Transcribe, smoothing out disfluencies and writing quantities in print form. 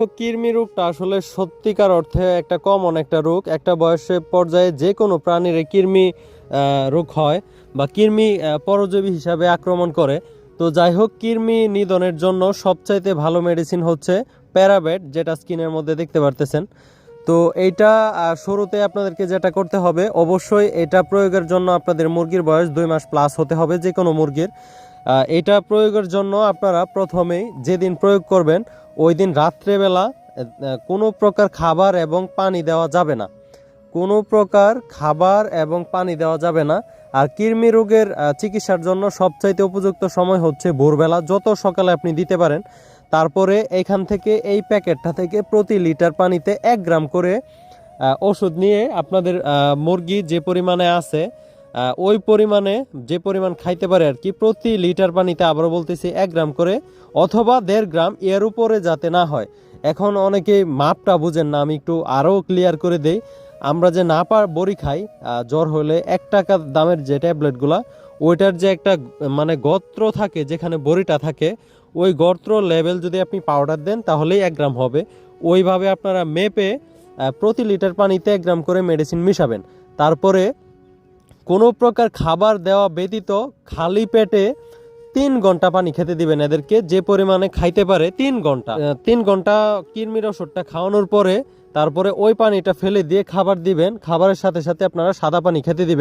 তো কৃমি রোগটা আসলে সত্যিকার অর্থে একটা কমন একটা রোগ। একটা বয়সের পর্যায়ে যে কোনো প্রাণীর কৃমি রোগ হয় বা কৃমি পরজীবী হিসাবে আক্রমণ করে। তো যাই হোক, কৃমি নিধনের জন্য সবচাইতে ভালো মেডিসিন হচ্ছে প্যারাবেট, যেটা স্কিনের মধ্যে দেখতে পারতেছেন। তো এইটা শুরুতে আপনাদেরকে যেটা করতে হবে, অবশ্যই এটা প্রয়োগের জন্য আপনাদের মুরগির বয়স 2 মাস প্লাস হতে হবে, যে কোনো মুরগির। এটা প্রয়োগের জন্য আপনারা প্রথমেই যেদিন প্রয়োগ করবেন ওই দিন রাত্রেবেলা কোনো প্রকার খাবার এবং পানি দেওয়া যাবে না। কোনো প্রকার খাবার এবং পানি দেওয়া যাবে না। আর কৃমি রোগের চিকিৎসার জন্য সবচাইতে উপযুক্ত সময় হচ্ছে ভোরবেলা, যত সকালে আপনি দিতে পারেন। তারপরে এখান থেকে এই প্যাকেটটা থেকে প্রতি লিটার পানিতে 1 গ্রাম করে ওষুধ নিয়ে আপনাদের মুরগি যে পরিমাণে আছে ওই পরিমাণে, যে পরিমাণ খাইতে পারে আর কি, প্রতি লিটার পানিতে আবারও বলতেছি 1 গ্রাম করে, অথবা 1.5 গ্রাম, এর উপরে যাতে না হয়। এখন অনেকে মাপটা বুঝেন না, আমি একটু আরও ক্লিয়ার করে দেই। আমরা যে নাপা বড়ি খাই জ্বর হলে 1 টাকা দামের যে ট্যাবলেটগুলা, ওইটার যে একটা মানে গর্ত থাকে যেখানে বড়িটা থাকে, ওই গর্ত লেভেল যদি আপনি পাউডার দেন তাহলেই 1 গ্রাম হবে। ওইভাবে আপনারা মেপে প্রতি লিটার পানিতে 1 গ্রাম করে মেডিসিন মিশাবেন। তারপরে কোনো প্রকার খাবার দেওয়া ব্যতীত খালি পেটে 3 ঘন্টা পানি খেতে দিবেন এদেরকে, যে পরিমাণে খাইতে পারে 3 ঘন্টা। 3 ঘন্টা কৃমির ওষুধটা খাওয়ানোর পরে তারপরে ওই পানিটা ফেলে দিয়ে খাবার দিবেন। খাবারের সাথে সাথে আপনারা সাদা পানি খেতে দিবেন।